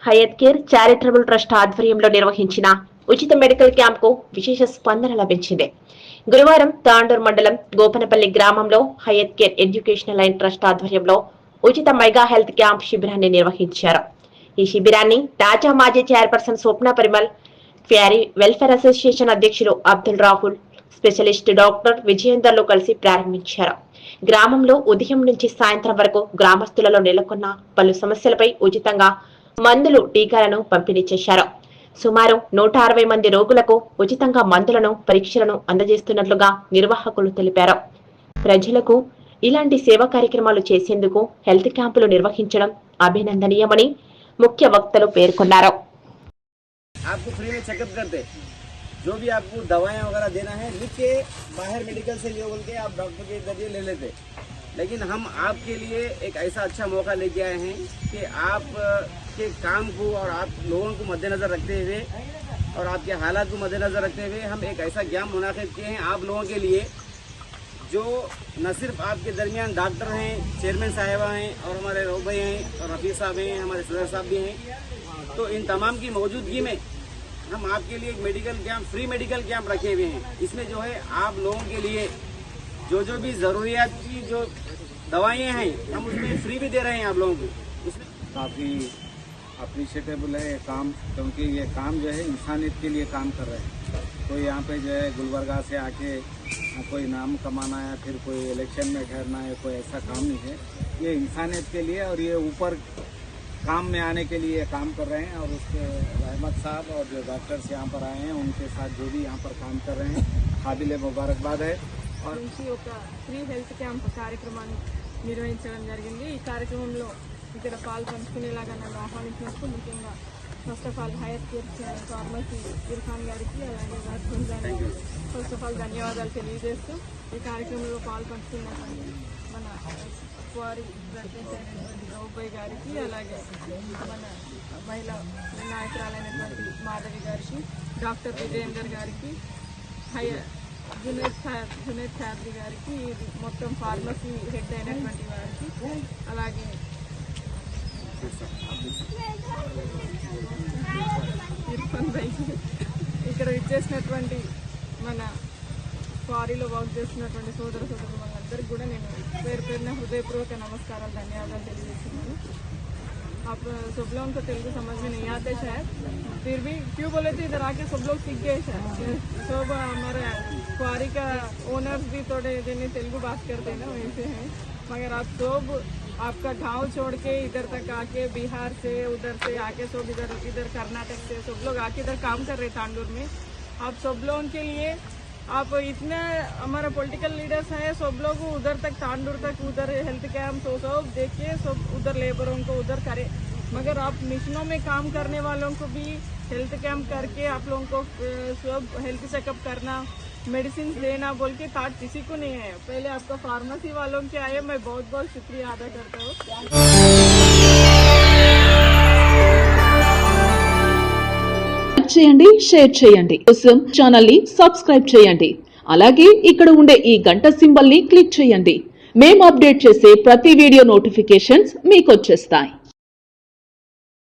Hayath care charitable trust ఆధ్వర్యంలో నిర్వహించిన ఉచిత మెడికల్ క్యాంప్ విశేష స్పందన లభించింది. గురువారం తాండూర్ మండలం గోపనపల్లి గ్రామంలో Hayat care educational and trust ఆధ్వర్యంలో ఉచిత మెగా హెల్త్ క్యాంప్ శిబిరాన్ని నిర్వహించారు. ఈ శిబిరాన్ని తాజా మాజీ చైర్పర్సన్ స్వప్న పరిమల్, ఫ్యారీ వెల్ఫేర్ అసోసియేషన్ అధ్యక్షులు అబ్దుల్ రాహుల్, స్పెషలిస్ట్ డాక్టర్ విజయేందర్లు కలిసి ప్రారంభించారు. గ్రామంలో ఉదయం నుంచి సాయంత్రం వరకు గ్రామస్తులలో నెలకొన్న పలు సమస్యలపై ఉచితంగా మందులు, టీకాలను పంపిణీ చేశారు. సుమారు 160 మంది రోగులకు ఉచితంగా మందులను, పరీక్షలను అందజేస్తున్నట్లుగా నిర్వాహకులు తెలిపారు. ప్రజలకు ఇలాంటి సేవా కార్యక్రమాలు చేసేందుకు హెల్త్ క్యాంపులు నిర్వహించడం అభినందనీయమని ముఖ్య వక్తలు పేర్కొన్నారు. जो भी आपको दवाएं वगैरह देना है लिख के बाहर मेडिकल से लियो बोल के आप डॉक्टर के जरिए ले लेते, लेकिन हम आपके लिए एक ऐसा अच्छा मौका लेके आए हैं कि आप के काम को और आप लोगों को मद्देनजर रखते हुए और आपके हालात को मद्देनजर रखते हुए हम एक ऐसा ज्ञान मुनाकिब किए हैं आप लोगों के लिए, जो न सिर्फ आपके दरमियान डॉक्टर हैं, चेयरमैन साहिबा हैं और हमारे रोक भाई हैं और रफ़ी साहब हैं, हमारे सदर साहब भी हैं, तो इन तमाम की मौजूदगी में हम आपके लिए एक medical camp, free medical camp रखे हुए हैं। इसमें जो है आप लोगों के लिए जो भी ज़रूरियात की जो दवाइयाँ हैं हम उसमें फ्री भी दे रहे हैं आप लोगों को। इसमें काफ़ी अप्रिशिएटेबल है ये काम, क्योंकि ये काम जो है इंसानियत के लिए काम कर रहे हैं। कोई यहाँ पे जो है गुलबर्गा से आके कोई नाम कमाना है, फिर कोई इलेक्शन में ठहरना है, कोई ऐसा काम नहीं है। ये इंसानियत के लिए और ये ऊपर काम में आने के लिए काम कर रहे हैं। और उसके रहमत साहब और जो डॉक्टर्स यहाँ पर आए हैं उनके साथ जो भी यहाँ पर काम कर रहे हैं काबिल मुबारकबाद है। और फ्री हेल्త్ క్యాంప్ కార్యక్రమాన్ని నిర్వహించడం జరిగింది. ఈ కార్యక్రమంలో ఇక్కడ పాల్పంచుకునేలాగా నన్ను ఆహ్వానించినందుకు ముఖ్యంగా first of all Hayat care pharmacy Irfan గారికి, అలాగే రాజకుంజానికి ఫస్ట్ ఆఫ్ ఆల్ ధన్యవాదాలు తెలియజేస్తూ ఈ కార్యక్రమంలో పాల్పంచుకున్నటువంటి మన వారి రౌబాయ్ గారికి, అలాగే మన మహిళా నాయకురాలైనటువంటి మాధవి గారికి, డాక్టర్ విజయేందర్ గారికి, జునేద్ ఖాద్రి గారికి, మొత్తం ఫార్మసీ హెడ్ అయినటువంటి వారికి, అలాగే ఇర్ఫాన్ భాయ్కి, ఇక్కడ ఇచ్చేసినటువంటి మన క్వారీలో వర్క్ చేస్తున్నటువంటి సోదరులు వాళ్ళందరికీ కూడా నేను పేరు పేరున హృదయపూర్వక నమస్కారాలు, ధన్యవాదాలు తెలియజేస్తున్నాను. आप सब लोगों को तेलुगु समझ में नहीं आते शायद, फिर भी क्यों बोले थे इधर आके सब लोग सीख गए शायद। सब हमारे क्वारी का ओनर्स भी थोड़े दिन तेलुगु बात करते हैं ना, वैसे हैं। मगर आप सब आपका गांव छोड़ के इधर तक आके, बिहार से उधर से आके सब इधर कर्नाटक से सब लोग आके इधर काम कर रहे तांडूर में। आप सब लोगों के लिए आप इतने हमारा पॉलिटिकल लीडर्स हैं, सब लोग उधर तक तांडूर तक उधर हेल्थ कैंप सब देखिए, सब उधर लेबरों को उधर करे, मगर आप मिशनों में काम करने वालों को भी हेल्थ कैंप करके आप लोगों को सब हेल्थ चेकअप करना, मेडिसिन देना बोल के ताट किसी को नहीं है। पहले आपका फार्मेसी वालों के आए, मैं बहुत बहुत शुक्रिया अदा करता हूँ। చేయండి, షేర్ చేయండి, కోసం ఛానల్ ని సబ్స్క్రైబ్ చేయండి. అలాగే ఇక్కడ ఉండే ఈ గంట సింబల్ ని క్లిక్ చేయండి. మేము అప్డేట్ చేసే ప్రతి వీడియో నోటిఫికేషన్స్ మీకు వచ్చేస్తాయి.